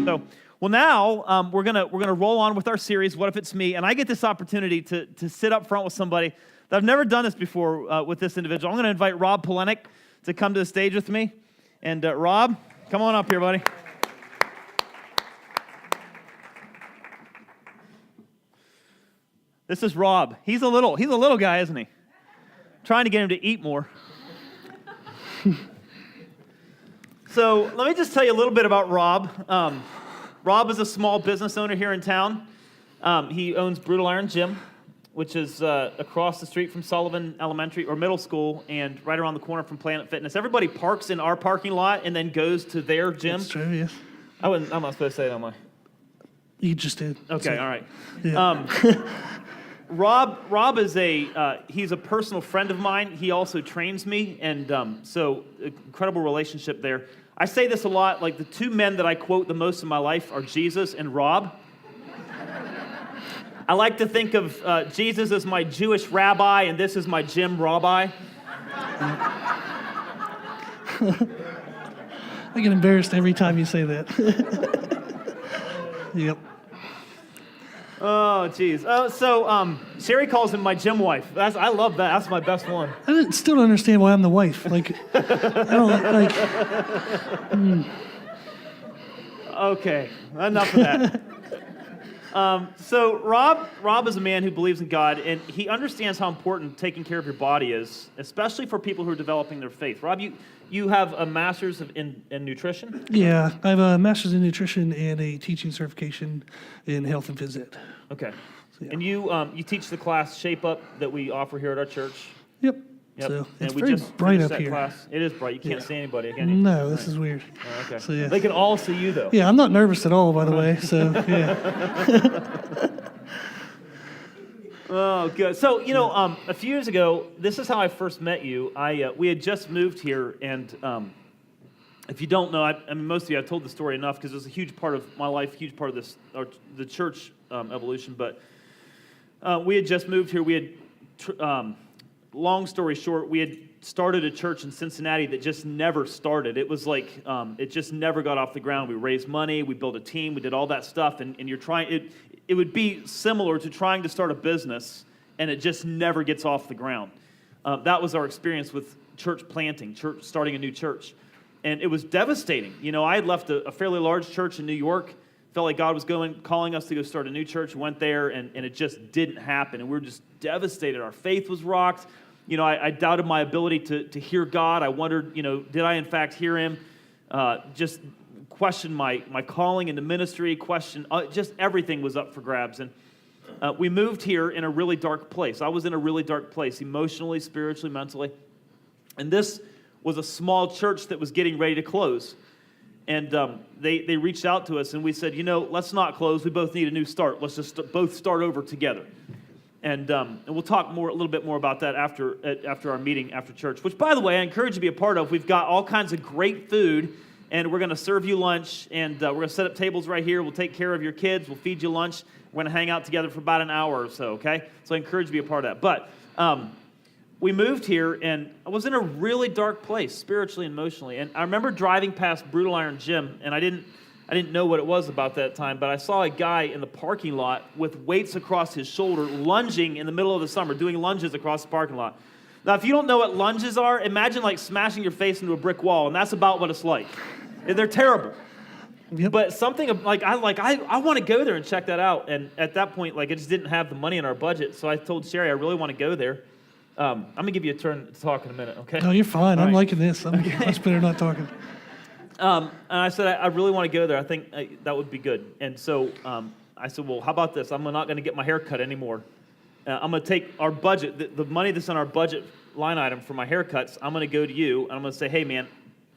So, well, now we're gonna roll on with our series. What if it's me? And I get this opportunity to sit up front with somebody that I've never done this before with this individual. I'm gonna invite Rob Polenic to come to the stage with me. And Rob, come on up here, buddy. This is Rob. He's a little guy, isn't he? Trying to get him to eat more. So let me just tell you a little bit about Rob. Rob is a small business owner here in town. He owns Brutal Iron Gym, which is across the street from Sullivan Elementary or Middle School and right around the corner from Planet Fitness. Everybody parks in our parking lot and then goes to their gym. That's true, yes. I'm not supposed to say that, am I? You just did. Okay, so, all right. Yeah. Rob is he's a personal friend of mine. He also trains me, and so incredible relationship there. I say this a lot, like the two men that I quote the most in my life are Jesus and Rob. I like to think of Jesus as my Jewish rabbi, and this is my gym rabbi. I get embarrassed every time you say that. Yep. Oh, geez. So Sherry calls him my gym wife. I love that. That's my best one. I still don't understand why I'm the wife. Like, I don't like. Okay, enough of that. So Rob is a man who believes in God, and he understands how important taking care of your body is, especially for people who are developing their faith. Rob, you have a master's in nutrition? Yeah, I have a master's in nutrition and a teaching certification in health and phys ed. Okay. So, yeah. And you teach the class Shape Up that we offer here at our church? Yep. Yep. So and it's we very just bright finished up that here. Class. It is bright. You can't see anybody, can you? No, this is weird. Oh, okay. So, yeah. They can all see you, though. Yeah, I'm not nervous at all, by the way. So yeah. Oh, good. So, a few years ago, this is how I first met you. We had just moved here, and if you don't know, I mean, most of you, I've told the story enough because it was a huge part of my life, huge part of this, the church evolution. But we had just moved here. We had, long story short, we had started a church in Cincinnati that just never started. It was like it just never got off the ground. We raised money, we built a team, we did all that stuff, and you're trying. It would be similar to trying to start a business, and it just never gets off the ground. That was our experience with church planting, starting a new church. And it was devastating. I had left a fairly large church in New York, felt like God was calling us to go start a new church, went there, and it just didn't happen. And we were just devastated. Our faith was rocked. I doubted my ability to hear God. I wondered, did I in fact hear him? Just questioned my calling into ministry, just everything was up for grabs. And we moved here in a really dark place. I was in a really dark place, emotionally, spiritually, mentally. And this was a small church that was getting ready to close. And they reached out to us, and we said, let's not close. We both need a new start. Let's just both start over together. And we'll talk a little bit more about that after our meeting, after church, which, by the way, I encourage you to be a part of. We've got all kinds of great food, and we're going to serve you lunch, and we're going to set up tables right here. We'll take care of your kids. We'll feed you lunch. We're going to hang out together for about an hour or so, okay? So I encourage you to be a part of that. But we moved here, and I was in a really dark place, spiritually and emotionally. And I remember driving past Brutal Iron Gym, and I didn't know what it was about that time, but I saw a guy in the parking lot with weights across his shoulder, lunging in the middle of the summer, doing lunges across the parking lot. Now, if you don't know what lunges are, imagine like smashing your face into a brick wall, and that's about what it's like. They're terrible. Yep. But something like I want to go there and check that out. And at that point, I just didn't have the money in our budget, so I told Sherry I really want to go there. I'm going to give you a turn to talk in a minute, okay? No, you're fine. All I'm right. liking this. I'm much better not talking. And I said, I really want to go there. I think that would be good. And so I said, well, how about this? I'm not going to get my hair cut anymore. I'm going to take our budget, the money that's on our budget line item for my haircuts, I'm going to go to you, and I'm going to say, hey, man,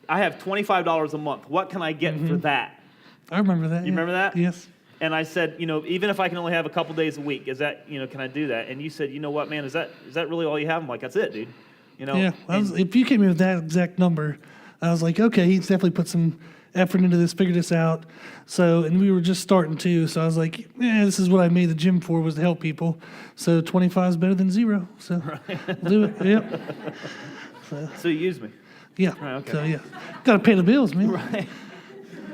I have $25 a month. What can I get for that? I remember that. You remember that? Yes. And I said, even if I can only have a couple days a week, is that, can I do that? And you said, you know what, man, is that really all you have? I'm like, that's it, dude. Yeah, if you came in with that exact number, I was like, okay, he's definitely put some effort into this, figured this out. So, and we were just starting too. So I was like, this is what I made the gym for, was to help people. So 25 is better than 0. So right. We'll do it. Yep. So you use me. Yeah. Right, okay. So yeah, got to pay the bills, man. Right.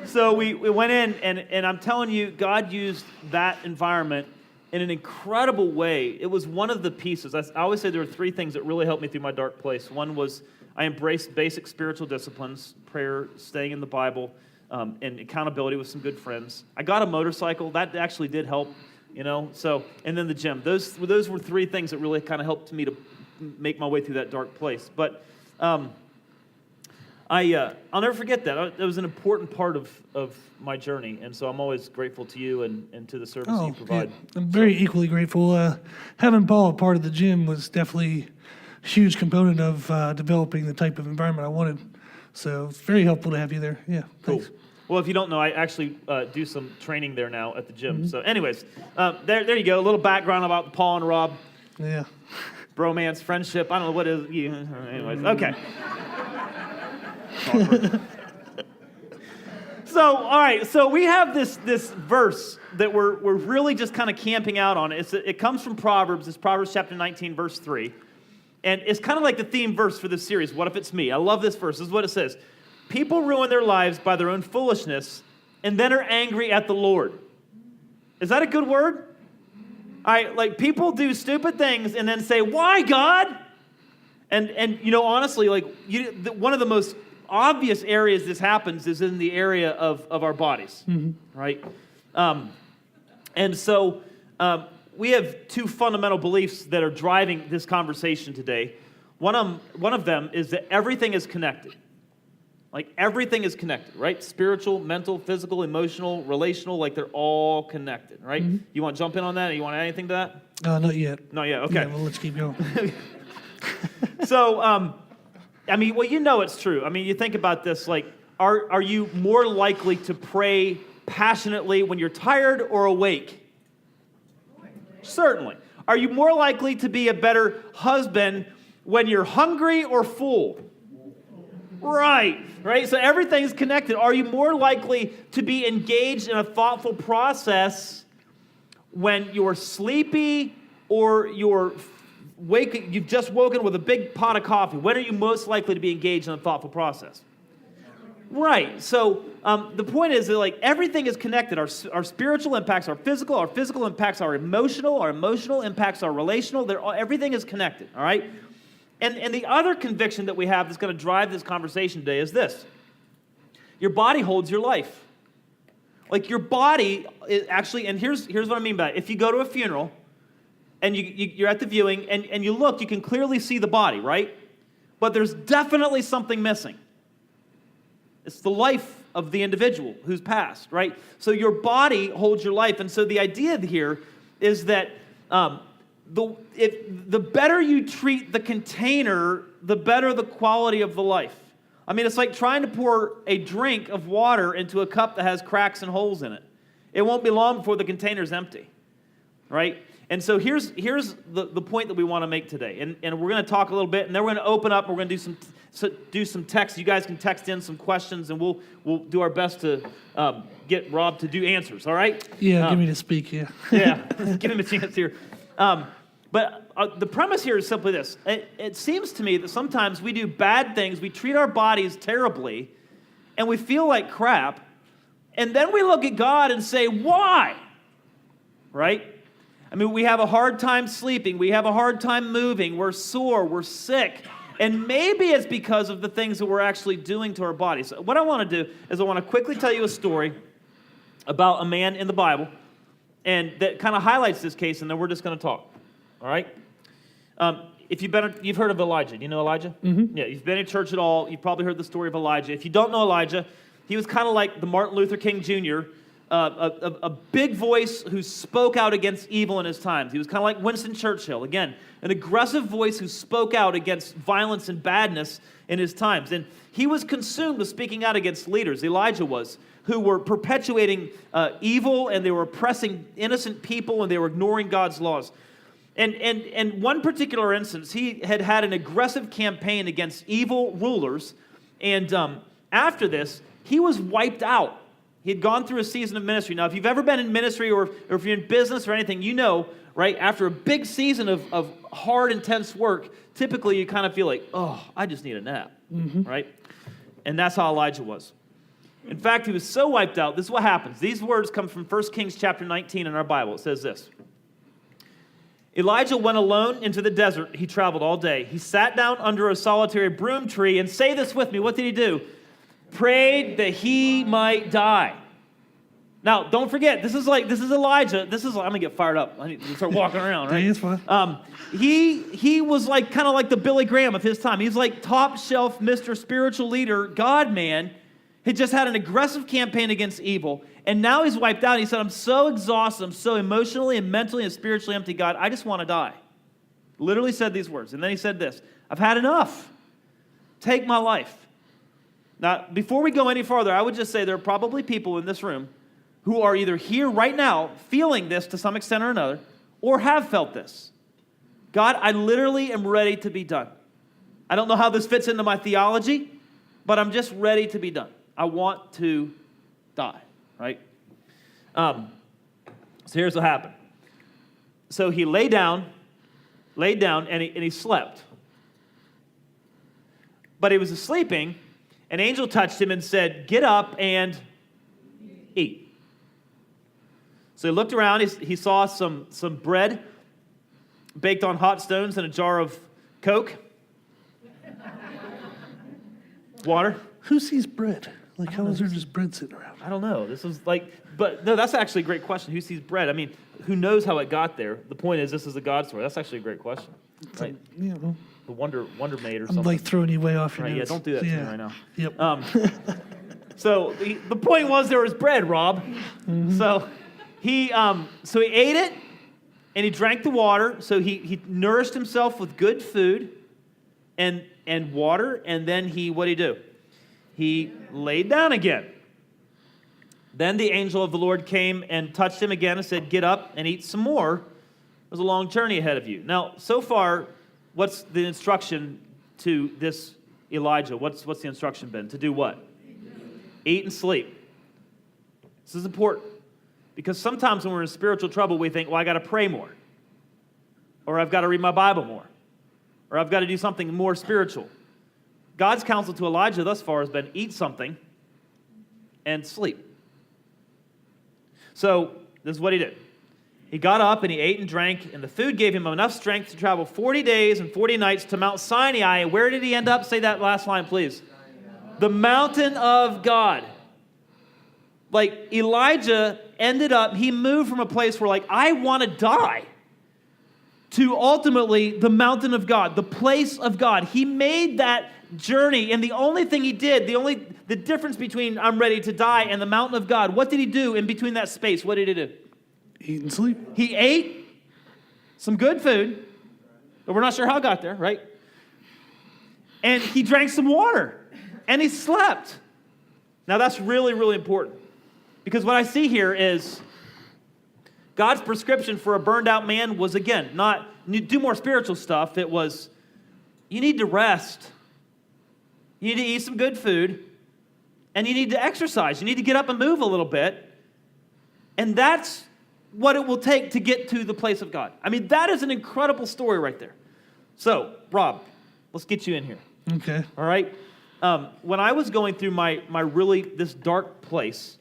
So we went in, and I'm telling you, God used that environment in an incredible way. It was one of the pieces. I always say there were three things that really helped me through my dark place. One was I embraced basic spiritual disciplines, prayer, staying in the Bible, and accountability with some good friends. I got a motorcycle. That actually did help, So, and then the gym. Those were three things that really kind of helped me to make my way through that dark place. But I'll never forget that. It was an important part of my journey, and so I'm always grateful to you and to the service you provide. Yeah. I'm very equally grateful. Having Paul a part of the gym was definitely a huge component of developing the type of environment I wanted. So it's very helpful to have you there. Yeah, thanks. Cool. Well, if you don't know, I actually do some training there now at the gym. Mm-hmm. So anyways, there you go. A little background about Paul and Rob. Yeah. Bromance, friendship. I don't know what is. Anyways, okay. So, all right. So we have this verse that we're really just kind of camping out on. It comes from Proverbs. It's Proverbs chapter 19, verse 3. And it's kind of like the theme verse for this series, What If It's Me? I love this verse. This is what it says. People ruin their lives by their own foolishness and then are angry at the Lord. Is that a good word? All right, like people do stupid things and then say, why, God? And honestly, one of the most obvious areas this happens is in the area of our bodies, right? And so we have two fundamental beliefs that are driving this conversation today. One of them is that everything is connected. Like everything is connected, right? Spiritual, mental, physical, emotional, relational, like they're all connected, right? Mm-hmm. You want to jump in on that? Or you want to add anything to that? Not yet. Not yet, okay. Yeah, well, let's keep going. So, it's true. I mean, you think about this, like, are you more likely to pray passionately when you're tired or awake? Certainly. Are you more likely to be a better husband when you're hungry or full? Right. So everything's connected. Are you more likely to be engaged in a thoughtful process when you're sleepy or you've just woken with a big pot of coffee? When are you most likely to be engaged in a thoughtful process? Right. So the point is that everything is connected. Our spiritual impacts our physical impacts our emotional impacts our relational. Everything is connected. All right. And the other conviction that we have that's going to drive this conversation today is this. Your body holds your life. Like your body is actually, and here's what I mean by it. If you go to a funeral and you're at the viewing and you look, you can clearly see the body, right? But there's definitely something missing. It's the life of the individual who's passed, right? So your body holds your life. And so the idea here is that the better you treat the container, the better the quality of the life. I mean, it's like trying to pour a drink of water into a cup that has cracks and holes in it. It won't be long before the container's empty, right? And so here's the point that we want to make today. And we're going to talk a little bit, and then we're going to open up, and we're going to do some text. You guys can text in some questions, and we'll do our best to get Rob to do answers, all right? Yeah, give me to speak, yeah. Yeah, give him a chance here. But the premise here is simply this. It seems to me that sometimes we do bad things, we treat our bodies terribly, and we feel like crap, and then we look at God and say, why? Right? I mean, we have a hard time sleeping, we have a hard time moving, we're sore, we're sick, and maybe it's because of the things that we're actually doing to our bodies. So what I want to do is I want to quickly tell you a story about a man in the Bible, and that kind of highlights this case, and then we're just going to talk. All right? If you've heard of Elijah. Do you know Elijah? Mm-hmm. Yeah, you've been in church at all. You've probably heard the story of Elijah. If you don't know Elijah, he was kind of like the Martin Luther King Jr., a big voice who spoke out against evil in his times. He was kind of like Winston Churchill. Again, an aggressive voice who spoke out against violence and badness in his times. And he was consumed with speaking out against leaders, Elijah was, who were perpetuating evil, and they were oppressing innocent people, and they were ignoring God's laws. And one particular instance, he had an aggressive campaign against evil rulers, and after this, he was wiped out. He had gone through a season of ministry. Now, if you've ever been in ministry or if you're in business or anything, you know, right, after a big season of hard, intense work, typically you kind of feel like, oh, I just need a nap, right? And that's how Elijah was. In fact, he was so wiped out. This is what happens. These words come from 1 Kings chapter 19 in our Bible. It says this. Elijah went alone into the desert. He traveled all day. He sat down under a solitary broom tree, and say this with me. What did he do? Prayed that he might die. Now, don't forget, this is Elijah. I'm going to get fired up. I need to start walking around, right? Yeah, it's fine. He was like kind of like the Billy Graham of his time. He's like top shelf Mr. Spiritual Leader, God man. He just had an aggressive campaign against evil, and now he's wiped out. He said, I'm so exhausted. I'm so emotionally and mentally and spiritually empty, God. I just want to die. Literally said these words. And then he said this, I've had enough. Take my life. Now, before we go any farther, I would just say there are probably people in this room who are either here right now feeling this to some extent or another, or have felt this. God, I literally am ready to be done. I don't know how this fits into my theology, but I'm just ready to be done. I want to die, right? So here's what happened. So he laid down, and he slept. But he was sleeping. An angel touched him and said, get up and eat. So he looked around. He saw some bread baked on hot stones and a jar of Coke. Water. Who sees bread? Like, how is there just bread sitting around? I don't know. This was but no, that's actually a great question. Who sees bread? I mean, who knows how it got there? The point is, this is a God story. That's actually a great question. It's right? like, The Wonder Maid or I'm something. like throwing you way off your Right, notes. yeah, don't do that to me right now. Yep. So the point was there was bread, Rob. Mm-hmm. So he ate it, and he drank the water. So he nourished himself with good food and water, and then what did he do? He laid down again. Then the angel of the Lord came and touched him again and said, get up and eat some more. There's a long journey ahead of you. Now, so far, what's the instruction to this Elijah? What's the instruction been? To do what? Eat and sleep. This is important because sometimes when we're in spiritual trouble, we think, well, I got to pray more, or I've got to read my Bible more, or I've got to do something more spiritual. God's counsel to Elijah thus far has been eat something and sleep. So this is what he did. He got up and he ate and drank, and the food gave him enough strength to travel 40 days and 40 nights to Mount Sinai. And where did he end up? Say that last line, please. The mountain of God. Like Elijah ended up, he moved from a place where I want to die, to ultimately the mountain of God, the place of God. He made that journey, and the only thing he did, the difference between I'm ready to die and the mountain of God, what did he do in between that space? What did he do? Eat and sleep. He ate some good food, but we're not sure how it got there, right? And he drank some water, and he slept. Now that's really, really important, because what I see here is God's prescription for a burned out man was, again, not do more spiritual stuff. It was, you need to rest. You need to eat some good food, and you need to exercise. You need to get up and move a little bit, and that's what it will take to get to the place of God. I mean, that is an incredible story right there. So, Rob, let's get you in here. Okay. All right? When I was going through my really, this dark place,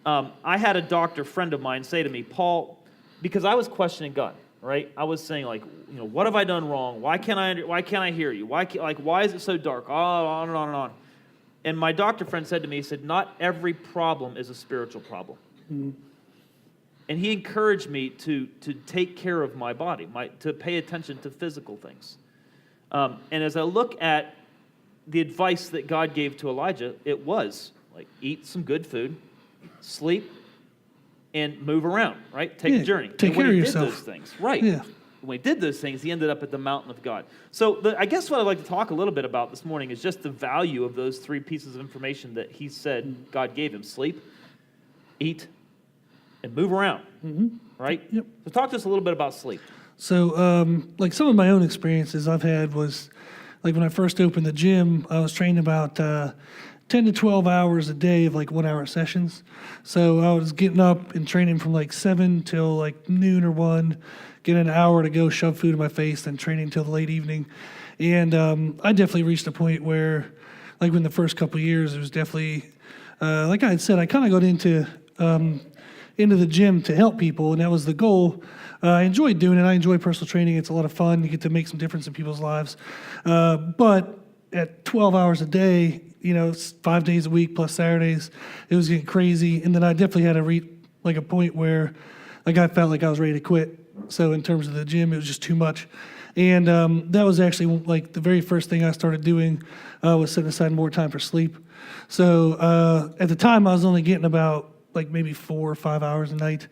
I had a doctor friend of mine say to me, Paul, because I was questioning God, right? I was saying, what have I done wrong? Why can't I hear you? Why is it so dark? Oh, on and on and on. And my doctor friend said to me, he said, not every problem is a spiritual problem. Mm-hmm. And he encouraged me to take care of my body, to pay attention to physical things. And as I look at the advice that God gave to Elijah, it was eat some good food, sleep, and move around, right? Take a journey. Take care of yourself. Did those things, right? Yeah. When he did those things, he ended up at the mountain of God. So I guess what I'd like to talk a little bit about this morning is just the value of those three pieces of information that he said God gave him: sleep, eat, and move around, right? Yep. So talk to us a little bit about sleep. So, some of my own experiences I've had was, when I first opened the gym, I was trained about 10 to 12 hours a day of 1 hour sessions. So I was getting up and training from 7 till noon or 1, getting an hour to go shove food in my face, then training till the late evening. And I definitely reached a point where, in the first couple of years, it was definitely like I had said, I kind of got into the gym to help people, and that was the goal. I enjoyed doing it. I enjoy personal training. It's a lot of fun. You get to make some difference in people's lives. But at 12 hours a day, it's 5 days a week plus Saturdays, it was getting crazy. And then I definitely had to reach like a point where I felt like I was ready to quit. So in terms of the gym, it was just too much. And that was actually like the very first thing I started doing was setting aside more time for sleep. So at the time, I was only getting about like maybe 4 or 5 hours a night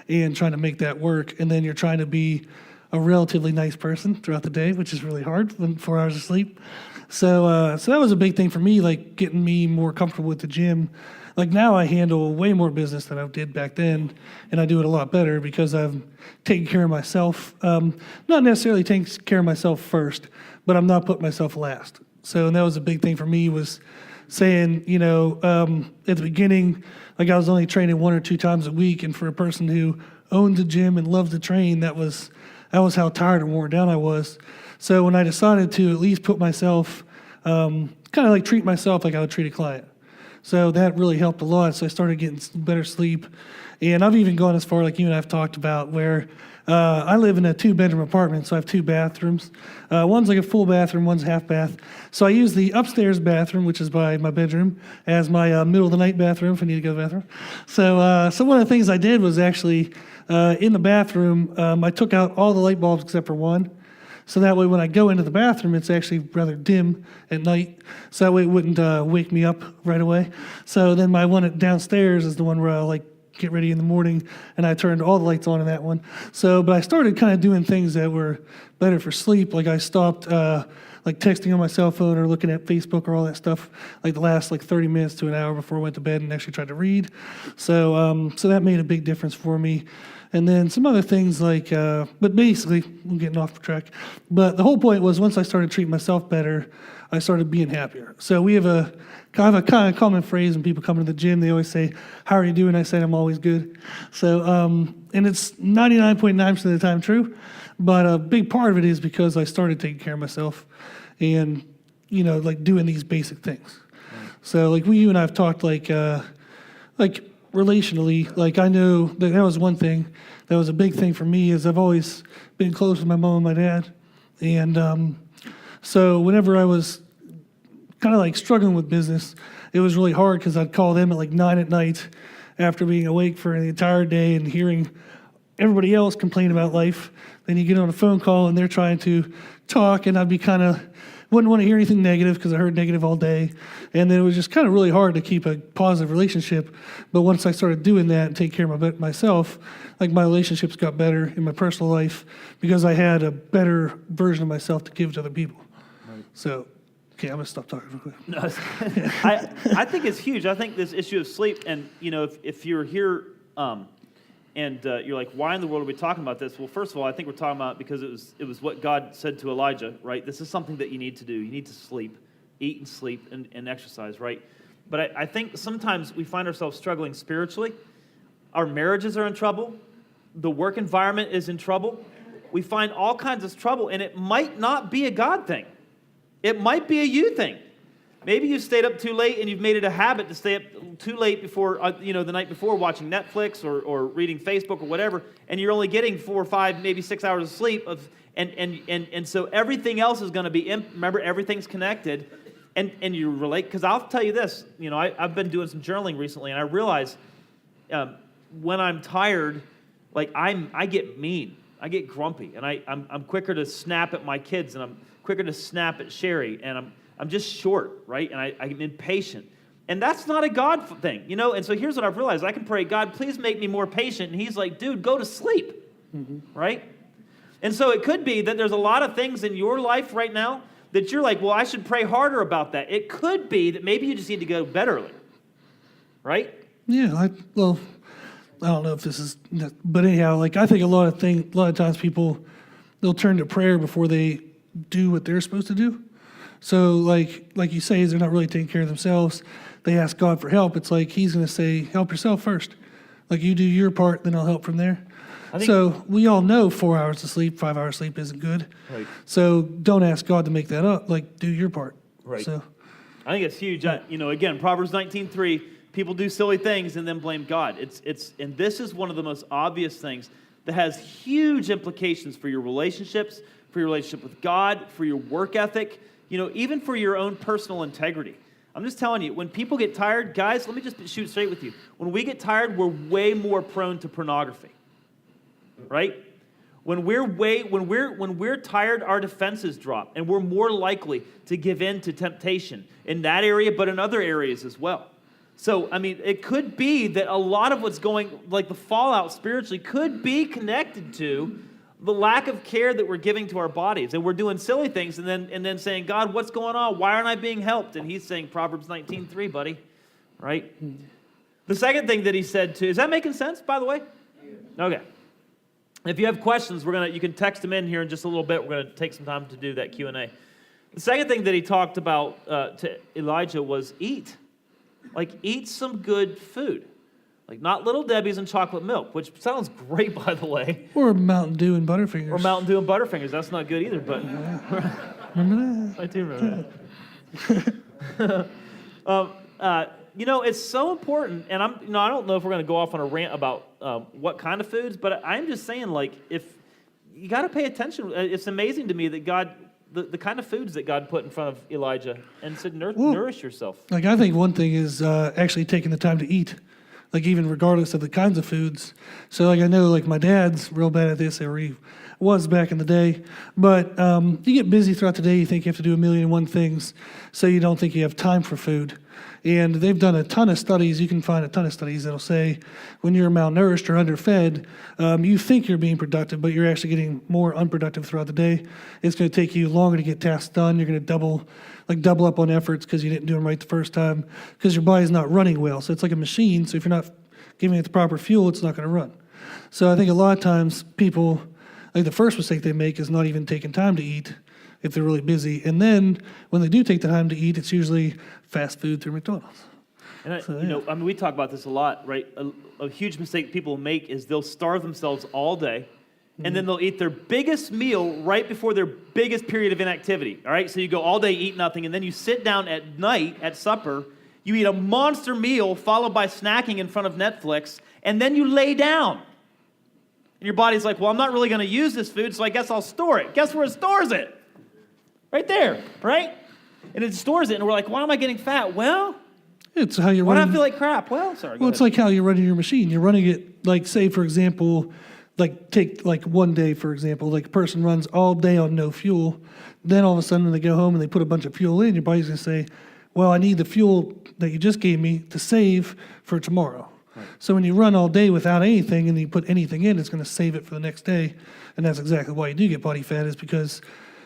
and trying to make that work. And then you're trying to be a relatively nice person throughout the day, which is really hard when 4 hours of sleep. So that was a big thing for me, like getting me more comfortable with the gym. Like now I handle way more business than I did back then, and I do it a lot better because I've taken care of myself. Not necessarily taking care of myself first, but I'm not putting myself last. So and that was a big thing for me was saying, at the beginning, like I was only training 1 or 2 times a week, and for a person who owned a gym and loved to train, that was how tired and worn down I was. So when I decided to at least put myself, kind of like treat myself like I would treat a client. So that really helped a lot. So I started getting better sleep. And I've even gone as far, like you and I have talked about, where I live in a 2-bedroom apartment, so I have 2 bathrooms. One's like a full bathroom, one's half bath. So I use the upstairs bathroom, which is by my bedroom, as my middle of the night bathroom if I need to go to the bathroom. So one of the things I did was actually in the bathroom, I took out all the light bulbs except for one. So that way when I go into the bathroom, it's actually rather dim at night. So that way it wouldn't wake me up right away. So then my one downstairs is the one where I get ready in the morning, and I turned all the lights on in that one. But I started kind of doing things that were better for sleep. Like I stopped texting on my cell phone or looking at Facebook or all that stuff like the last 30 minutes to an hour before I went to bed, and actually tried to read. So that made a big difference for me. And then some other things but basically, I'm getting off track. But the whole point was once I started treating myself better, I started being happier. So we have a kind of common phrase when people come to the gym. They always say, "How are you doing?" I say, "I'm always good." So, and it's 99.9% of the time true. But a big part of it is because I started taking care of myself and, doing these basic things. Right. So you and I have talked relationally, I know that was one thing that was a big thing for me is I've always been close with my mom and my dad. And so whenever I was kind of struggling with business, it was really hard because I'd call them at 9 at night after being awake for the entire day and hearing everybody else complain about life. Then you get on a phone call and they're trying to talk, and I'd be wouldn't want to hear anything negative because I heard negative all day. And then it was just kind of really hard to keep a positive relationship. But once I started doing that and taking care of myself, my relationships got better in my personal life because I had a better version of myself to give to other people. Right. So, okay, I'm going to stop talking real quick. No, I think it's huge. I think this issue of sleep, and, if you're here and you're like, why in the world are we talking about this? Well, first of all, I think we're talking about it because it was what God said to Elijah, right? This is something that you need to do. You need to sleep, eat and sleep and exercise, right? But I think sometimes we find ourselves struggling spiritually. Our marriages are in trouble. The work environment is in trouble. We find all kinds of trouble, and it might not be a God thing. It might be a you thing. Maybe you stayed up too late and you've made it a habit to stay up too late before, the night before watching Netflix or reading Facebook or whatever, and you're only getting 4 or 5, maybe 6 hours of sleep. And so everything else is going to be, remember, everything's connected, and you relate. Because I'll tell you this, I've been doing some journaling recently, and I realize when I'm tired, I get mean, I get grumpy, and I'm quicker to snap at my kids, and I'm quicker to snap at Sherry, and I'm just short, right? And I'm impatient. And that's not a God thing, And so here's what I've realized. I can pray, God, please make me more patient. And he's like, dude, go to sleep, right? And so it could be that there's a lot of things in your life right now that you're like, well, I should pray harder about that. It could be that maybe you just need to go to bed early, right? Yeah, I don't know if this is, but anyhow, I think a lot of times people, they'll turn to prayer before they do what they're supposed to do. So like you say, they're not really taking care of themselves. They ask God for help. It's like he's going to say, help yourself first. You do your part, then I'll help from there. So we all know 4 hours of sleep, 5 hours of sleep isn't good. Right. So don't ask God to make that up. Do your part. Right. So I think it's huge. Again, Proverbs 19:3, people do silly things and then blame God. And this is one of the most obvious things that has huge implications for your relationships, for your relationship with God, for your work ethic, even for your own personal integrity. I'm just telling you, when people get tired, guys, let me just shoot straight with you. When we get tired, we're way more prone to pornography, right? When we're tired, our defenses drop, and we're more likely to give in to temptation in that area, but in other areas as well. So, it could be that a lot of what's going, like the fallout spiritually, could be connected to the lack of care that we're giving to our bodies, and we're doing silly things, and then saying, God, what's going on? Why aren't I being helped? And he's saying Proverbs 19:3, buddy, right? The second thing that he said too, is that making sense, by the way? Okay. If you have questions, you can text them in here in just a little bit. We're going to take some time to do that Q&A. The second thing that he talked about to Elijah was eat. Like, eat some good food. Like, not Little Debbie's and chocolate milk, which sounds great, by the way. Or Mountain Dew and Butterfingers. Or Mountain Dew and Butterfingers. That's not good either, but... Remember that? I do remember that. It's so important, and I don't know if we're going to go off on a rant about what kind of foods, but I'm just saying, like, if you got to pay attention. It's amazing to me that God... The kind of foods that God put in front of Elijah and said, nourish yourself. Like, I think one thing is actually taking the time to eat, like, even regardless of the kinds of foods. So, like, I know, like, my dad's real bad at this, or he was back in the day. But you get busy throughout the day, you think you have to do a million and one things, so you don't think you have time for food. And they've done a ton of studies. You can find a ton of studies that'll say when you're malnourished or underfed, you think you're being productive, but you're actually getting more unproductive throughout the day. It's going to take you longer to get tasks done. You're going to double up on efforts because you didn't do them right the first time because your body's not running well. So it's like a machine. So if you're not giving it the proper fuel, it's not going to run. So I think a lot of times people, like the first mistake they make is not even taking time to eat if they're really busy. And then when they do take the time to eat, it's usually fast food through McDonald's. And we talk about this a lot, right? A huge mistake people make is they'll starve themselves all day, and then they'll eat their biggest meal right before their biggest period of inactivity, all right? So you go all day, eat nothing, and then you sit down at night at supper, you eat a monster meal followed by snacking in front of Netflix, and then you lay down. And your body's like, well, I'm not really going to use this food, so I guess I'll store it. Guess where it stores it? Right there, right? And it stores it, and we're like, why am I getting fat? Well, it's how you're why running. do I feel like crap? Well, sorry. Well, it's like how you're running your machine. You're running it, like, say, for example, like, take, like, one day, for example, like, a person runs all day on no fuel. Then all of a sudden, when they go home and they put a bunch of fuel in, your body's going to say, well, I need the fuel that you just gave me to save for tomorrow. Right. So when you run all day without anything and you put anything in, it's going to save it for the next day. And that's exactly why you do get body fat, is because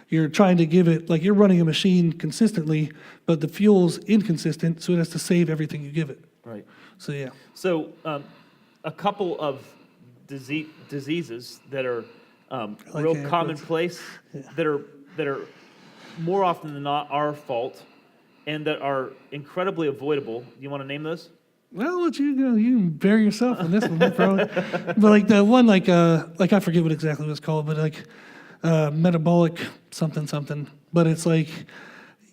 you're trying to give it, like, you're running a machine consistently, but the fuel's inconsistent, so it has to save everything you give it. Right. So, yeah. So a couple of diseases that are real commonplace, that are more often than not our fault, and that are incredibly avoidable. You want to name those? Well, I'll let you go. You can bury yourself on this one, probably. But like the one, like I forget what exactly it was called, but like metabolic something. But it's like,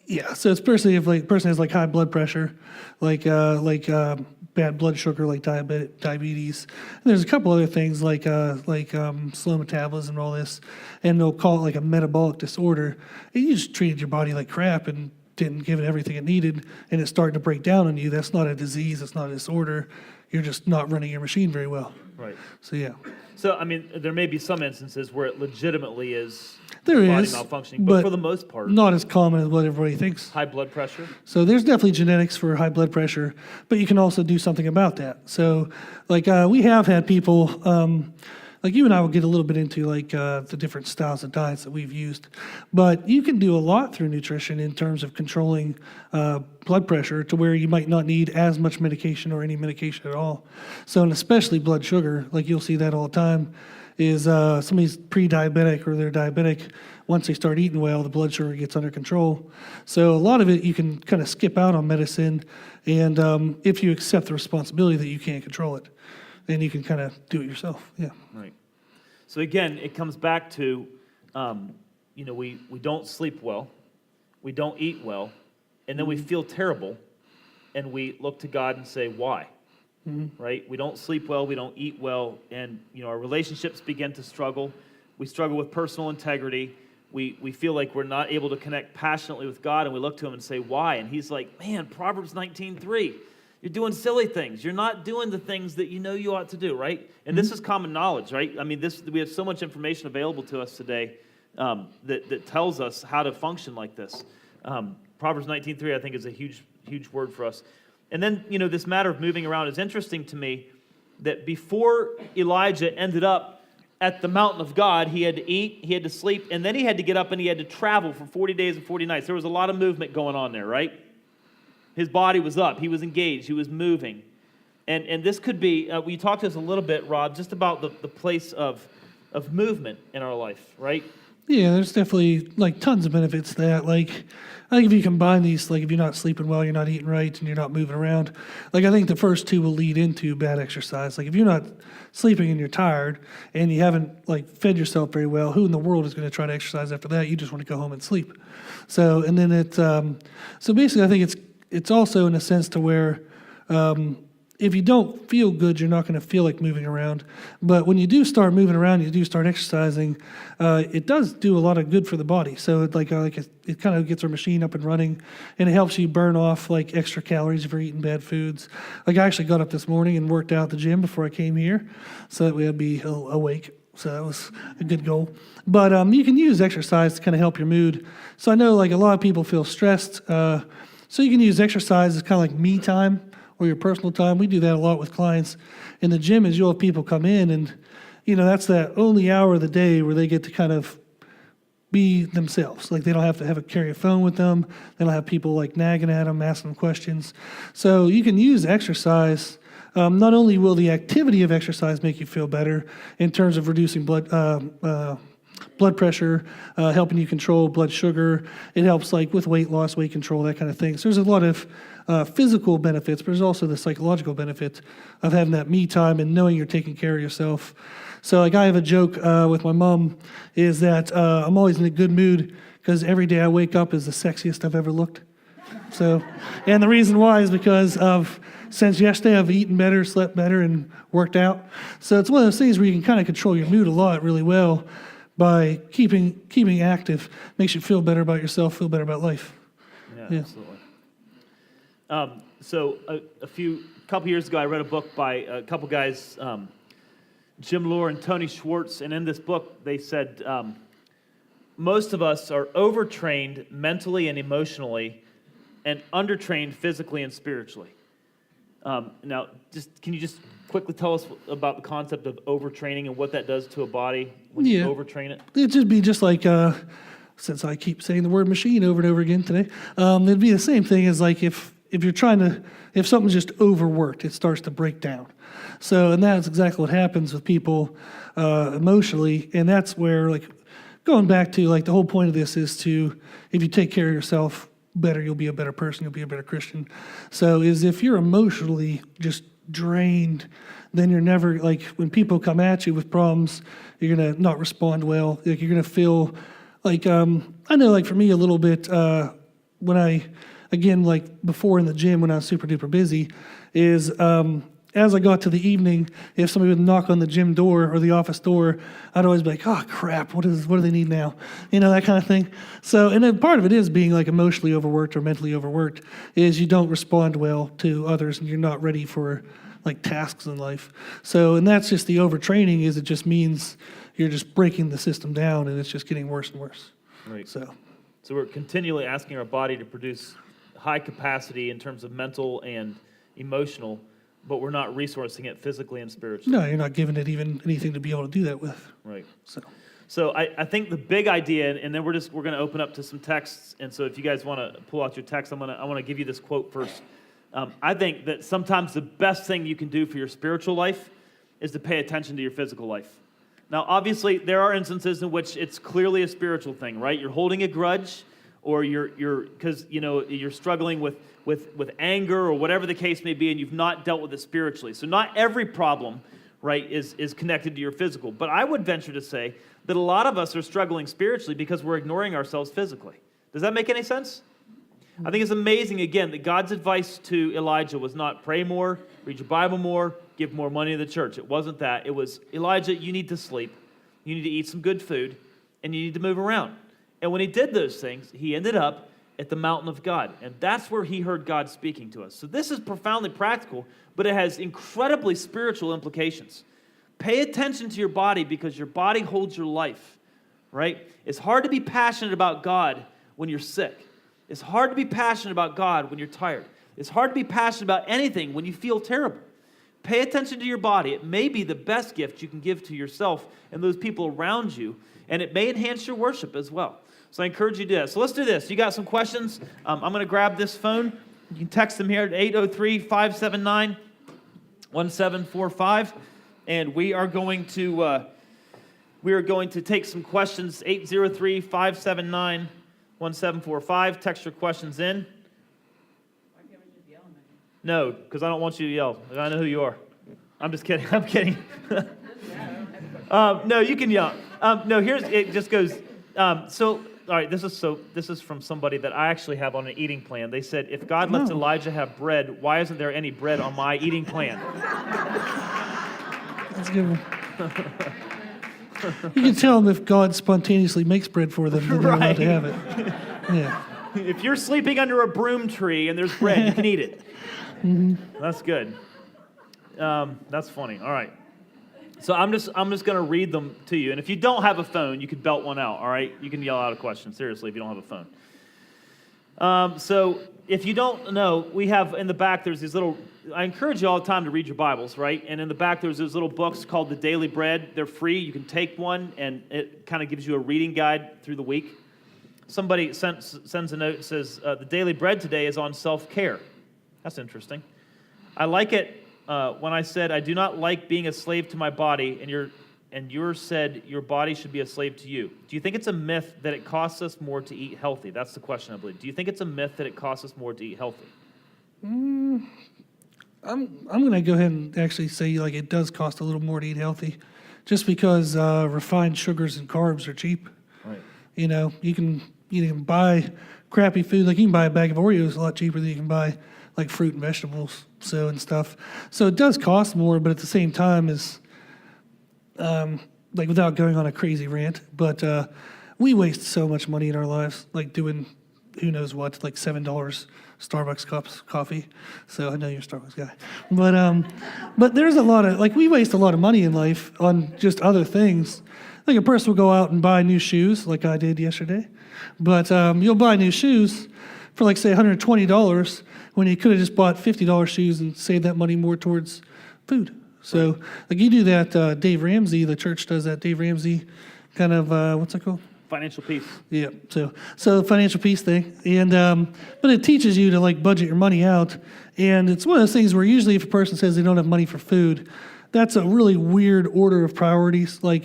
yeah. So it's personally if like person has like high blood pressure, like bad blood sugar, like diabetes. And there's a couple other things like slow metabolism and all this, and they'll call it like a metabolic disorder. And you just treated your body like crap and didn't give it everything it needed, and it's starting to break down on you. That's not a disease. It's not a disorder. You're just not running your machine very well. Right. So, yeah. So, I mean, there may be some instances where it legitimately is body malfunctioning, but for the most part, not as common as what everybody thinks. High blood pressure. So there's definitely genetics for high blood pressure, but you can also do something about that. So, like we have had people, like you and I will get a little bit into like the different styles of diets that we've used, but you can do a lot through nutrition in terms of controlling blood pressure to where you might not need as much medication or any medication at all. So, and especially blood sugar, like you'll see that all the time, is somebody's pre-diabetic or they're diabetic. Once they start eating well, the blood sugar gets under control. So a lot of it you can kind of skip out on medicine, and if you accept the responsibility that you can't control it, then you can kind of do it yourself. Yeah. Right. So again, it comes back to, we don't sleep well, we don't eat well, and then we feel terrible, and we look to God and say, why? Right? We don't sleep well, we don't eat well, and our relationships begin to struggle. We struggle with personal integrity. We feel like we're not able to connect passionately with God, and we look to him and say, why? And he's like, man, Proverbs 19:3, you're doing silly things. You're not doing the things that you ought to do, right? And this is common knowledge, right? I mean, we have so much information available to us today that tells us how to function like this. Proverbs 19:3, I think, is a huge word for us. And then, this matter of moving around is interesting to me, that before Elijah ended up at the mountain of God, he had to eat, he had to sleep, and then he had to get up and he had to travel for 40 days and 40 nights. There was a lot of movement going on there, right? His body was up, he was engaged, he was moving. And this could be, will you talk to us a little bit, Rob, just about the place of movement in our life, right? Yeah, there's definitely tons of benefits to that. I think if you combine these, if you're not sleeping well, you're not eating right, and you're not moving around, I think the first two will lead into bad exercise. If you're not sleeping and you're tired and you haven't fed yourself very well, who in the world is going to try to exercise after that? You just want to go home and sleep. So, and then so basically I think it's also in a sense to where if you don't feel good, you're not going to feel like moving around. But when you do start moving around, you do start exercising, it does do a lot of good for the body. So it kind of gets our machine up and running, and it helps you burn off extra calories if you're eating bad foods. I actually got up this morning and worked out at the gym before I came here, so that way I'd be awake. So that was a good goal. But you can use exercise to kind of help your mood. So I know a lot of people feel stressed, so you can use exercise as kind of like me time, or your personal time. We do that a lot with clients in the gym. Is you'll have people come in and, that's that only hour of the day where they get to kind of be themselves. They don't have to carry a phone with them. They don't have people nagging at them, asking them questions. So you can use exercise. Not only will the activity of exercise make you feel better in terms of reducing blood pressure, helping you control blood sugar. It helps with weight loss, weight control, that kind of thing. So there's a lot of physical benefits, but there's also the psychological benefit of having that me time and knowing you're taking care of yourself. So I have a joke with my mom, is that I'm always in a good mood because every day I wake up is the sexiest I've ever looked. So, and the reason why is because since yesterday I've eaten better, slept better, and worked out. So it's one of those things where you can kind of control your mood a lot really well by keeping active. Makes you feel better about yourself, feel better about life. Yeah. Absolutely. So a couple years ago, I read a book by a couple guys, Jim Lohr and Tony Schwartz, and in this book, they said most of us are overtrained mentally and emotionally, and undertrained physically and spiritually. Now, can you just quickly tell us about the concept of overtraining and what that does to a body when you overtrain it? It'd just be just since I keep saying the word machine over and over again today, it'd be the same thing as if you're if something's just overworked, it starts to break down. So, and that's exactly what happens with people emotionally, and that's where, going back to, the whole point of this is if you take care of yourself better, you'll be a better person, you'll be a better Christian. So, if you're emotionally just drained, then you're never, when people come at you with problems, you're going to not respond well. You're going to feel, I know, for me a little bit, when I, again, before in the gym when I was super duper busy, is as I got to the evening, if somebody would knock on the gym door or the office door, I'd always be like, oh crap, what do they need now? That kind of thing. So, and then part of it is being emotionally overworked or mentally overworked, is you don't respond well to others and you're not ready for tasks in life. So, and that's just the overtraining, is it just means you're just breaking the system down and it's just getting worse and worse. Right. So we're continually asking our body to produce high capacity in terms of mental and emotional, but we're not resourcing it physically and spiritually. No, you're not giving it even anything to be able to do that with. Right. So I think the big idea, and then we're going to open up to some texts. And so if you guys want to pull out your text, I want to give you this quote first. I think that sometimes the best thing you can do for your spiritual life is to pay attention to your physical life. Now, obviously, there are instances in which it's clearly a spiritual thing, right? You're holding a grudge, or you're struggling with anger or whatever the case may be, and you've not dealt with it spiritually. So not every problem, right, is connected to your physical. But I would venture to say that a lot of us are struggling spiritually because we're ignoring ourselves physically. Does that make any sense? I think it's amazing, again, that God's advice to Elijah was not pray more, read your Bible more, give more money to the church. It wasn't that. It was, Elijah, you need to sleep, you need to eat some good food, and you need to move around. And when he did those things, he ended up at the mountain of God. And that's where he heard God speaking to us. So this is profoundly practical, but it has incredibly spiritual implications. Pay attention to your body because your body holds your life, right? It's hard to be passionate about God when you're sick. It's hard to be passionate about God when you're tired. It's hard to be passionate about anything when you feel terrible. Pay attention to your body. It may be the best gift you can give to yourself and those people around you, and it may enhance your worship as well. So I encourage you to do that. So let's do this. You got some questions? I'm going to grab this phone. You can text them here at 803-579-1745, and we are going to take some questions. 803-579-1745. Text your questions in. No, because I don't want you to yell. I know who you are. I'm just kidding. I'm kidding. No, you can yell. No, it just goes. All right, this is from somebody that I actually have on an eating plan. They said, if God lets Elijah have bread, why isn't there any bread on my eating plan? That's a good one. You can tell them if God spontaneously makes bread for them, then they're allowed to have it. Yeah. If you're sleeping under a broom tree and there's bread, you can eat it. Mm-hmm. That's good. That's funny. All right. So I'm just going to read them to you. And if you don't have a phone, you could belt one out, all right? You can yell out a question, seriously, if you don't have a phone. So if you don't know, we have in the back, there's these little, I encourage you all the time to read your Bibles, right? And in the back, there's those little books called The Daily Bread. They're free. You can take one, and it kind of gives you a reading guide through the week. Somebody sends a note and says, the Daily Bread today is on self-care. That's interesting. I like it when I said, I do not like being a slave to my body, and yours said your body should be a slave to you. Do you think it's a myth that it costs us more to eat healthy? That's the question, I believe. Do you think it's a myth that it costs us more to eat healthy? I'm going to go ahead and actually say like it does cost a little more to eat healthy, just because refined sugars and carbs are cheap. Right. You know, you can buy crappy food. Like you can buy a bag of Oreos a lot cheaper than you can buy like fruit and vegetables, and stuff. So it does cost more, but at the same time is, like without going on a crazy rant, but we waste so much money in our lives, like doing who knows what, like $7 Starbucks cups coffee. So I know you're a Starbucks guy, but there's a lot of, like we waste a lot of money in life on just other things. Like a person will go out and buy new shoes, like I did yesterday, but you'll buy new shoes for like say $120 when you could have just bought $50 shoes and saved that money more towards food. So like you do that, Dave Ramsey, the church does that Dave Ramsey kind of, what's that called? Financial peace. Yeah, so the financial peace thing. And but it teaches you to like budget your money out. And it's one of those things where usually if a person says they don't have money for food, that's a really weird order of priorities. Like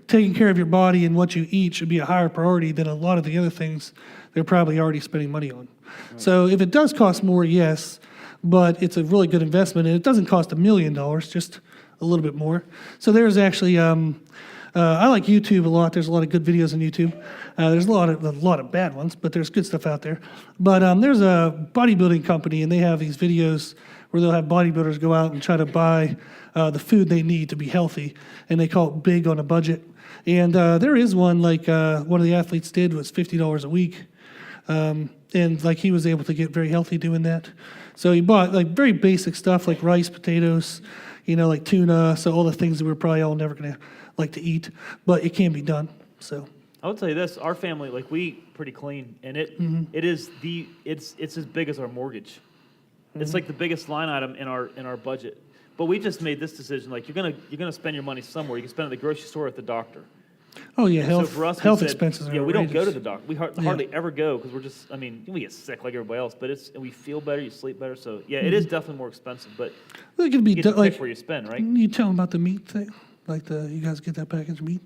taking care of your body and what you eat should be a higher priority than a lot of the other things they're probably already spending money on. Right. So if it does cost more, yes, but it's a really good investment, and it doesn't cost $1 million, just a little bit more. So there's actually, I like YouTube a lot. There's a lot of good videos on YouTube. There's a lot of bad ones, but there's good stuff out there. But there's a bodybuilding company, and they have these videos where they'll have bodybuilders go out and try to buy the food they need to be healthy, and they call it Big on a Budget. And there is one, like one of the athletes did was $50 a week. And like he was able to get very healthy doing that. So he bought like very basic stuff like rice, potatoes, like tuna. So all the things that we're probably all never going to like to eat, but it can be done. So I will tell you this: our family, like we eat pretty clean, and it's as big as our mortgage. Mm-hmm. It's like the biggest line item in our budget. But we just made this decision: like you're gonna spend your money somewhere. You can spend it at the grocery store, or at the doctor. Oh yeah, health, so for us, health expenses are we don't go to the doctor. We Yeah. hardly ever go because we're just, we get sick like everybody else, but we feel better, you sleep better. So yeah, it is definitely more expensive, but it could be you get to like pick where you spend, right? You tell them about the meat thing, like you guys get that package of meat.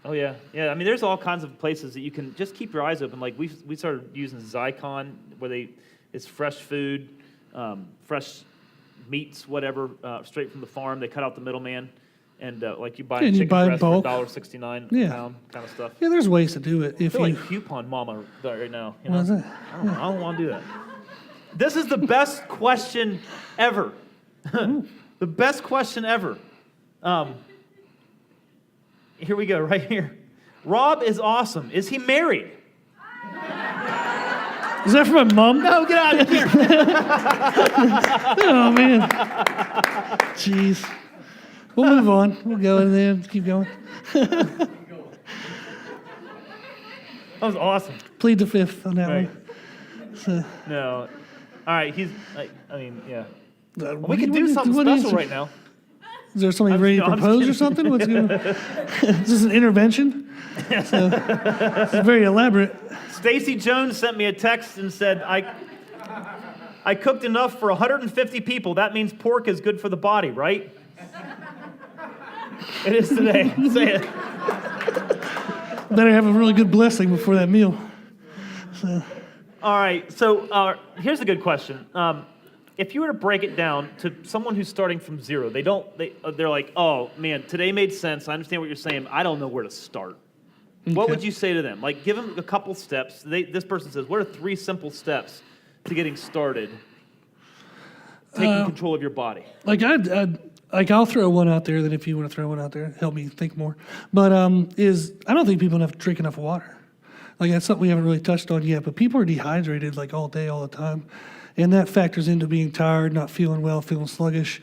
Oh yeah. There's all kinds of places that you can just keep your eyes open. Like we started using Zycon, where it's fresh food, fresh meats, whatever, straight from the farm. They cut out the middleman. And like you buy a chicken breast for $1.69 a pound, kind of stuff. Yeah, there's ways to do it. I feel like coupon mama right now. What is that? I don't want to do that. This is the best question ever. The best question ever. Here we go, right here. Rob is awesome. Is he married? Is that from my mom? No, get out of here. Oh, man. Jeez. We'll move on. We'll go and then keep going. That was awesome. Plead the fifth on that Right. one. So, No. All right, he's, I mean, yeah. what We do could you- do what something is- special right now. Is there somebody ready to I'm just propose or kidding. something? What's going on? Is this an intervention? So, it's very elaborate. Stacy Jones sent me a text and said, I cooked enough for 150 people. That means pork is good for the body, right? It is today. Say it. Better have a really good blessing before that meal. So, All right, so here's a good question. If you were to break it down to someone who's starting from zero, they're like, oh man, today made sense. I understand what you're saying. I don't know where to start. What Okay. would you say to them? Like, give them a couple steps. This person says, what are 3 simple steps to getting started, taking control of your body? like I'll throw one out there. That if you want to throw one out there, help me think more. But I don't think people drink enough water. Like that's something we haven't really touched on yet. But people are dehydrated like all day, all the time, and that factors into being tired, not feeling well, feeling sluggish.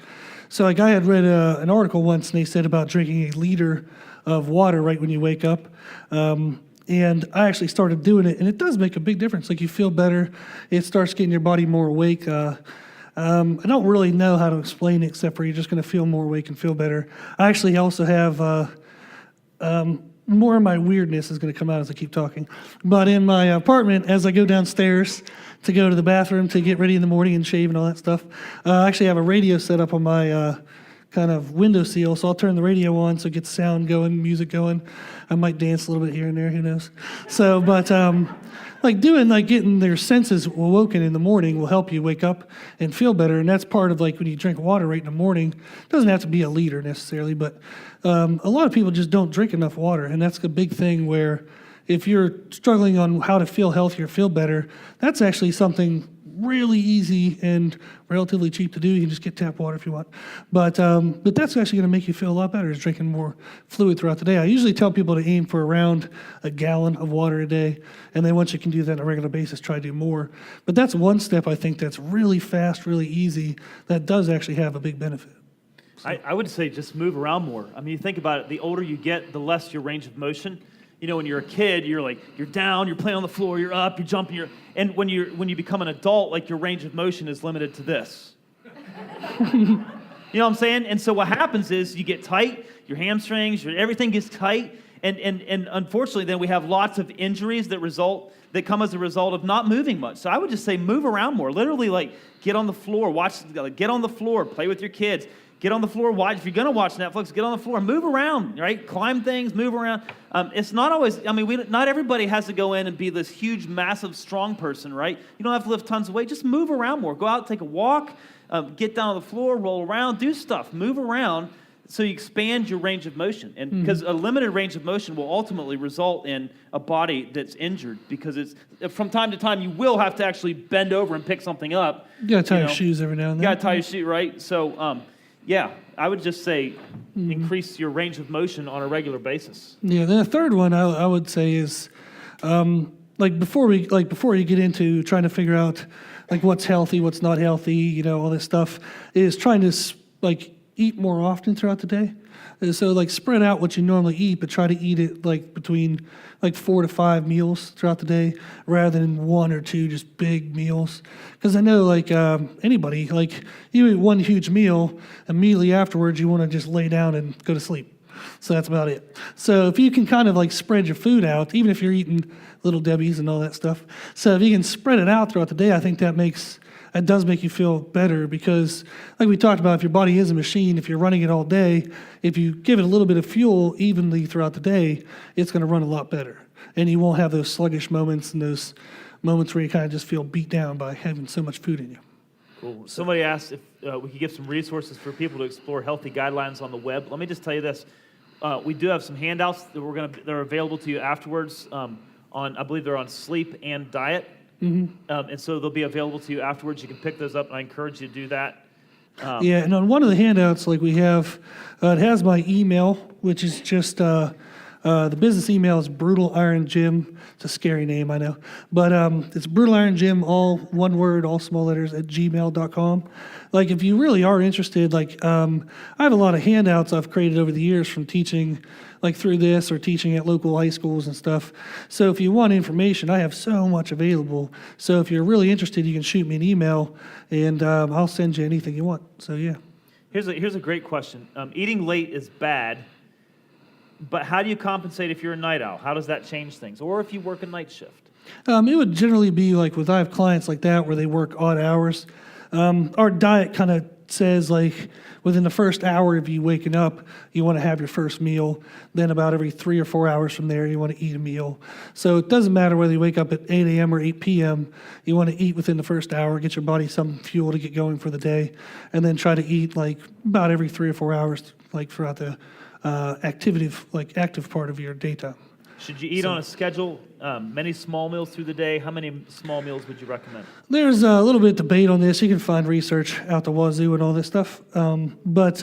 So like I had read an article once, and they said about drinking a liter of water right when you wake up. And I actually started doing it, and it does make a big difference. Like you feel better. It starts getting your body more awake. I don't really know how to explain it except for you're just going to feel more awake and feel better. I actually also have more of my weirdness is going to come out as I keep talking. But in my apartment, as I go downstairs to go to the bathroom to get ready in the morning and shave and all that stuff, I actually have a radio set up on my kind of windowsill, so I'll turn the radio on so it gets sound going, music going. I might dance a little bit here and there, who knows. So, but getting their senses awoken in the morning will help you wake up and feel better, and that's part of like when you drink water right in the morning. It doesn't have to be a liter necessarily, but a lot of people just don't drink enough water, and that's a big thing where if you're struggling on how to feel healthier, feel better, that's actually something really easy and relatively cheap to do. You can just get tap water if you want. But that's actually going to make you feel a lot better is drinking more fluid throughout the day. I usually tell people to aim for around a gallon of water a day. And then once you can do that on a regular basis, try to do more. But that's one step I think that's really fast, really easy, that does actually have a big benefit. I would say just move around more. I mean, you think about it, the older you get, the less your range of motion. You know, when you're a kid, you're down, you're playing on the floor, you're up, you're jumping, and when you become an adult, like your range of motion is limited to this. You know what I'm saying? And so what happens is you get tight, your hamstrings, everything gets tight, and unfortunately then we have lots of injuries that come as a result of not moving much. So I would just say move around more. Literally like get on the floor, get on the floor, play with your kids. Get on the floor, watch. If you're going to watch Netflix, get on the floor, move around, right? Climb things, move around. It's not always, not everybody has to go in and be this huge, massive, strong person, right? You don't have to lift tons of weight. Just move around more. Go out, take a walk, get down on the floor, roll around, do stuff. Move around so you expand your range of motion. And because a limited range of motion will ultimately result in a body that's injured because from time to time you will have to actually bend over and pick something up. You got to tie your shoes every now and then. You got to tie your shoe, right? So, yeah, I would just say increase your range of motion on a regular basis. Yeah, then the third one I would say is before you get into trying to figure out like what's healthy, what's not healthy, you know, all this stuff, is trying to like eat more often throughout the day. And so like spread out what you normally eat, but try to eat it like between like 4 to 5 meals throughout the day rather than 1 or 2 just big meals. Because I know like anybody, like you eat one huge meal, immediately afterwards you want to just lay down and go to sleep. So that's about it. So if you can kind of like spread your food out, even if you're eating Little Debbie's and all that stuff. So if you can spread it out throughout the day, I think that does make you feel better because, like we talked about, if your body is a machine, if you're running it all day, if you give it a little bit of fuel evenly throughout the day, it's going to run a lot better. And you won't have those sluggish moments and those moments where you kind of just feel beat down by having so much food in you. Cool. Somebody asked if we could give some resources for people to explore healthy guidelines on the web. Let me just tell you this. We do have some handouts that are available to you afterwards I believe they're on sleep and diet. And so they'll be available to you afterwards. You can pick those up, and I encourage you to do that. Yeah, and on one of the handouts, like we have, it has my email, which is just the business email is Brutal Iron Gym. It's a scary name, I know, but it's Brutal Iron Gym, all one word, all small letters at gmail.com. Like, if you really are interested, like I have a lot of handouts I've created over the years from teaching, like through this or teaching at local high schools and stuff. So if you want information, I have so much available. So if you're really interested, you can shoot me an email, and I'll send you anything you want. So yeah. Here's a great question. Eating late is bad, but how do you compensate if you're a night owl? How does that change things? Or if you work a night shift? It would generally be like with, I have clients like that where they work odd hours. Our diet kind of says like within the first hour of you waking up, you want to have your first meal. Then about every 3 or 4 hours from there, you want to eat a meal. So it doesn't matter whether you wake up at 8 a.m. or 8 p.m. You want to eat within the first hour, get your body some fuel to get going for the day, and then try to eat like about every 3 or 4 hours, like throughout the active part of your daytime. Should you eat on a schedule, many small meals through the day? How many small meals would you recommend? There's a little bit of debate on this. You can find research out the wazoo and all this stuff. But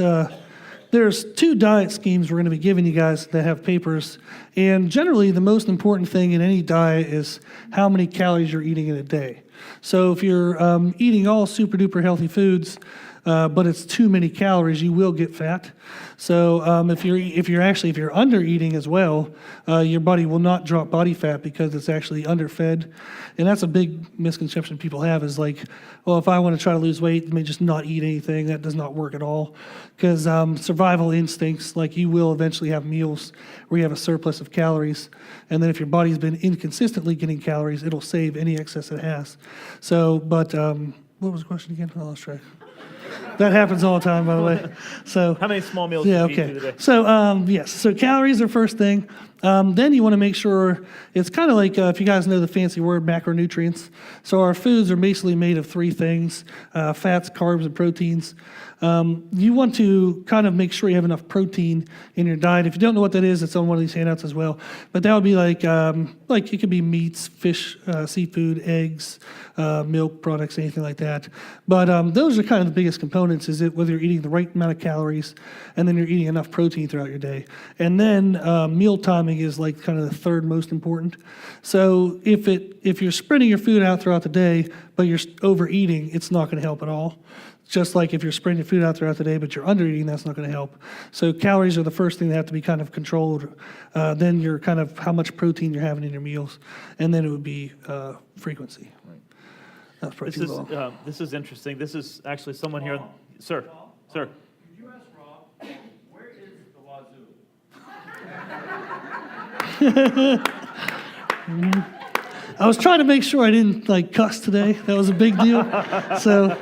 there's 2 diet schemes we're going to be giving you guys that have papers. And generally, the most important thing in any diet is how many calories you're eating in a day. So if you're eating all super duper healthy foods, but it's too many calories, you will get fat. So if you're under eating as well, your body will not drop body fat because it's actually underfed. And that's a big misconception people have is like, well, if I want to try to lose weight, let me just not eat anything. That does not work at all. Because survival instincts, like you will eventually have meals where you have a surplus of calories. And then if your body's been inconsistently getting calories, it'll save any excess it has. So, but what was the question again? I lost track. That happens all the time, by the way. So how many small meals do you eat through the day? So yes, so calories are first thing. Then you want to make sure it's kind of like if you guys know the fancy word macronutrients. So our foods are basically made of 3 things: fats, carbs, and proteins. You want to kind of make sure you have enough protein in your diet. If you don't know what that is, it's on one of these handouts as well. But that would be like it could be meats, fish, seafood, eggs, milk products, anything like that. But those are kind of the biggest components, is it whether you're eating the right amount of calories and then you're eating enough protein throughout your day. And then meal timing is like kind of the third most important. So if you're spreading your food out throughout the day, but you're overeating, it's not going to help at all. Just like if you're spreading your food out throughout the day, but you're under eating, that's not going to help. So calories are the first thing that have to be kind of controlled. Then you're kind of how much protein you're having in your meals. And then it would be frequency. Right. That's pretty low. This is interesting. This is actually someone here. Sir. Could you ask Rob, where is the wazoo? I was trying to make sure I didn't like cuss today. That was a big deal. So,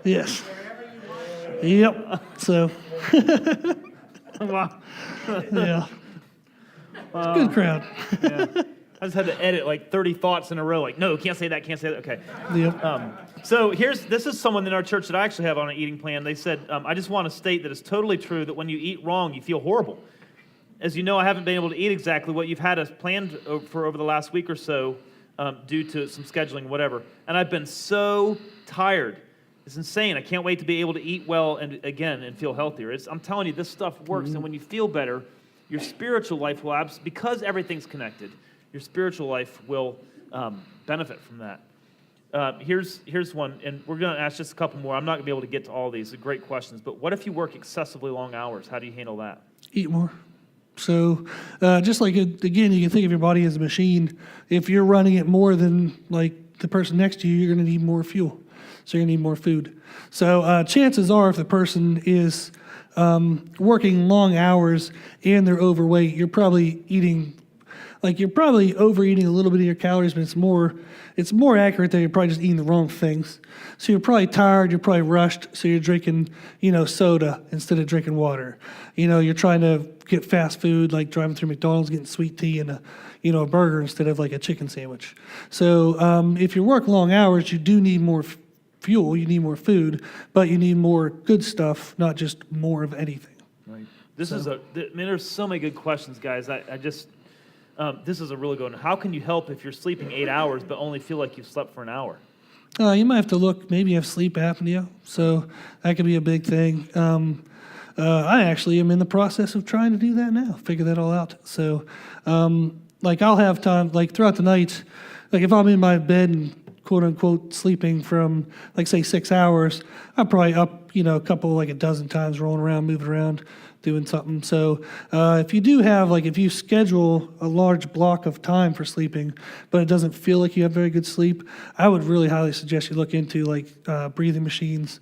yes. Yep. So, Wow. yeah. It's a good crowd. Yeah. I just had to edit like 30 thoughts in a row. Like, no, can't say that, can't say that. Okay. Yep. So this is someone in our church that I actually have on an eating plan. They said, I just want to state that it's totally true that when you eat wrong, you feel horrible. As you know, I haven't been able to eat exactly what you've had us planned for over the last week or so due to some scheduling, whatever. And I've been so tired. It's insane. I can't wait to be able to eat well and feel healthier. I'm telling you, this stuff works. And when you feel better, your spiritual life will because everything's connected. Your spiritual life will benefit from that. Here's one, and we're going to ask just a couple more. I'm not going to be able to get to all these. They're great questions. But what if you work excessively long hours? How do you handle that? Eat more. So just like, again, you can think of your body as a machine. If you're running it more than like the person next to you, you're going to need more fuel. So you're going to need more food. So chances are if the person is working long hours and they're overweight, you're probably overeating a little bit of your calories, but it's more accurate that you're probably just eating the wrong things. So you're probably tired, you're probably rushed, so you're drinking, soda instead of drinking water. You're trying to get fast food, like driving through McDonald's, getting sweet tea and a burger instead of like a chicken sandwich. So if you work long hours, you do need more fuel, you need more food, but you need more good stuff, not just more of anything. Right. There's so many good questions, guys. This is a really good one. How can you help if you're sleeping 8 hours but only feel like you've slept for an hour? You might have to look, maybe you have sleep apnea, so that could be a big thing. I actually am in the process of trying to do that now, figure that all out. So, like I'll have time, like throughout the night, like if I'm in my bed and quote unquote sleeping from like say 6 hours, I'm probably up, a couple, like a dozen times rolling around, moving around, doing something. So if you do have, like if you schedule a large block of time for sleeping, but it doesn't feel like you have very good sleep, I would really highly suggest you look into like breathing machines,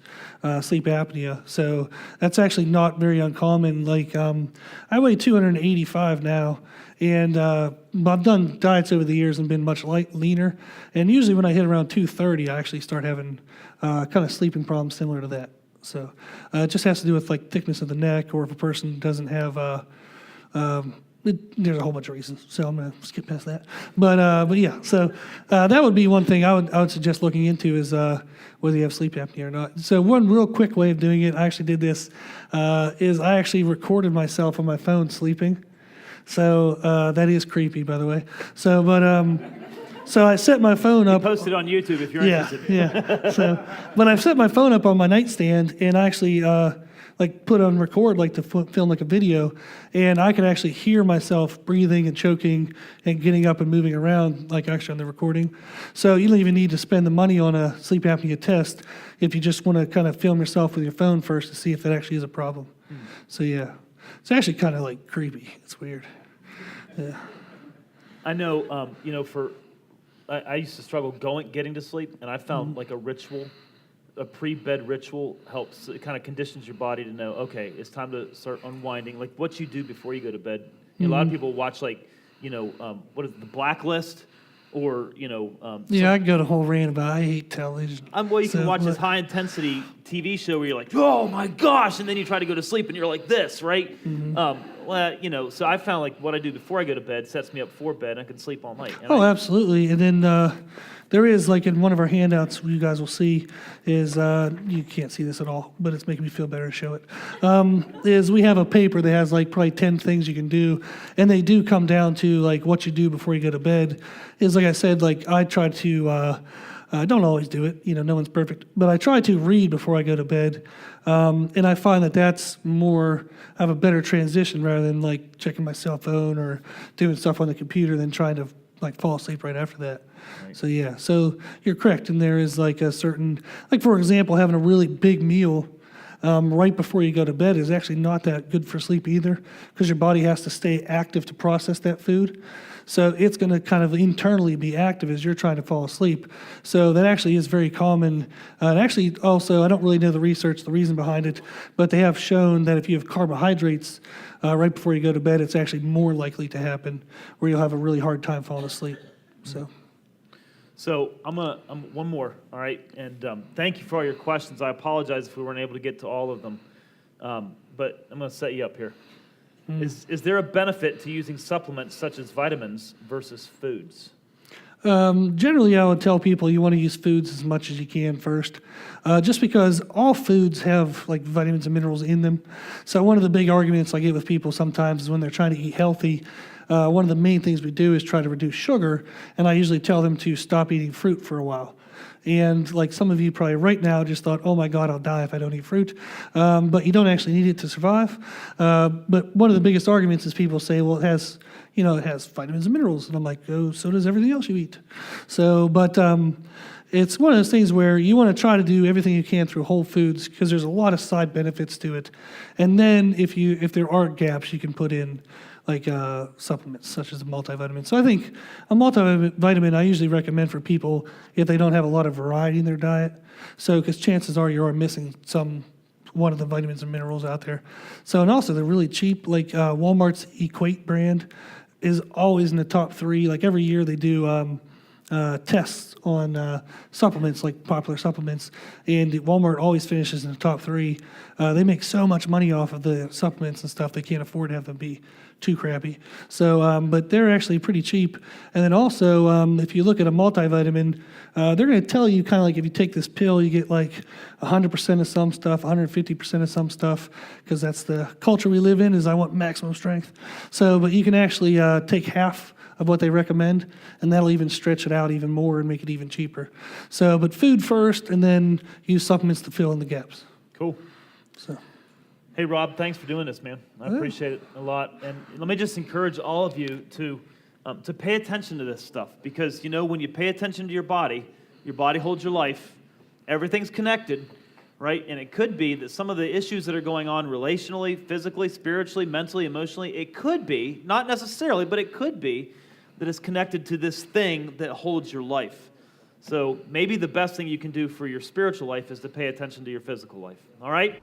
sleep apnea. So that's actually not very uncommon. Like I weigh 285 now. And I've done diets over the years and been much leaner. And usually when I hit around 230, I actually start having kind of sleeping problems similar to that. So it just has to do with like thickness of the neck, or if a person doesn't have, there's a whole bunch of reasons. So I'm going to skip past that. But yeah, so that would be one thing I would suggest looking into is whether you have sleep apnea or not. So one real quick way of doing it, I actually did this, is I actually recorded myself on my phone sleeping. So that is creepy, by the way. So, so I set my phone up. Post it on YouTube if you're interested. Yeah. So, but I've set my phone up on my nightstand, and I actually like put on record, like to film like a video, and I could actually hear myself breathing and choking and getting up and moving around, like actually on the recording. So you don't even need to spend the money on a sleep apnea test if you just want to kind of film yourself with your phone first to see if that actually is a problem. So yeah, it's actually kind of like creepy. It's weird. Yeah. I know, I used to struggle getting to sleep, and I found like a ritual, a pre-bed ritual helps. It kind of conditions your body to know, okay, it's time to start unwinding. Like what you do before you go to bed. A lot of people watch what is it, The Blacklist, or I could go to a whole rant about I hate television. Well, you can watch this high-intensity TV show where you're like, oh my gosh, and then you try to go to sleep and you're like this, right? So I found like what I do before I go to bed sets me up for bed, and I can sleep all night. Absolutely. And then there is, like in one of our handouts, you guys will see, is, you can't see this at all, but it's making me feel better to show it, is we have a paper that has like probably 10 things you can do, and they do come down to like what you do before you go to bed. Is like I said, like I try to, I don't always do it, no one's perfect, but I try to read before I go to bed, and I find that that's more, I have a better transition rather than like checking my cell phone or doing stuff on the computer than trying to like fall asleep right after that. Right. So yeah, so you're correct, and there is like a certain, like for example, having a really big meal right before you go to bed is actually not that good for sleep either, because your body has to stay active to process that food. So it's going to kind of internally be active as you're trying to fall asleep. So that actually is very common. And actually also, I don't really know the reason behind it, but they have shown that if you have carbohydrates right before you go to bed, it's actually more likely to happen where you'll have a really hard time falling asleep. So I'm one more, all right? And thank you for all your questions. I apologize if we weren't able to get to all of them, but I'm going to set you up here. Is there a benefit to using supplements such as vitamins versus foods? Generally, I would tell people you want to use foods as much as you can first, just because all foods have like vitamins and minerals in them. So one of the big arguments I get with people sometimes is when they're trying to eat healthy, one of the main things we do is try to reduce sugar, and I usually tell them to stop eating fruit for a while. And like some of you probably right now just thought, oh my God, I'll die if I don't eat fruit. But you don't actually need it to survive. But one of the biggest arguments is people say, well, it has vitamins and minerals. And I'm like, oh, so does everything else you eat. So, but it's one of those things where you want to try to do everything you can through whole foods, because there's a lot of side benefits to it. And then if there are gaps, you can put in like supplements such as a multivitamin. So I think a multivitamin I usually recommend for people if they don't have a lot of variety in their diet. So because chances are you are missing one of the vitamins and minerals out there. So, and also they're really cheap. Like Walmart's Equate brand is always in the top 3. Like every year they do tests on supplements, like popular supplements, and Walmart always finishes in the top 3. They make so much money off of the supplements and stuff, they can't afford to have them be too crappy. So, but they're actually pretty cheap. And then also, if you look at a multivitamin, they're going to tell you kind of like if you take this pill, you get like 100% of some stuff, 150% of some stuff, because that's the culture we live in, is I want maximum strength. So, but you can actually take half of what they recommend, and that'll even stretch it out even more and make it even cheaper. So, but food first, and then use supplements to fill in the gaps. Cool. So. Hey, Rob, thanks for doing this, man. I appreciate it a lot. And let me just encourage all of you to pay attention to this stuff, because, when you pay attention to your body holds your life. Everything's connected, right? And it could be that some of the issues that are going on relationally, physically, spiritually, mentally, emotionally, it could be, not necessarily, but it could be that it's connected to this thing that holds your life. So maybe the best thing you can do for your spiritual life is to pay attention to your physical life. All right?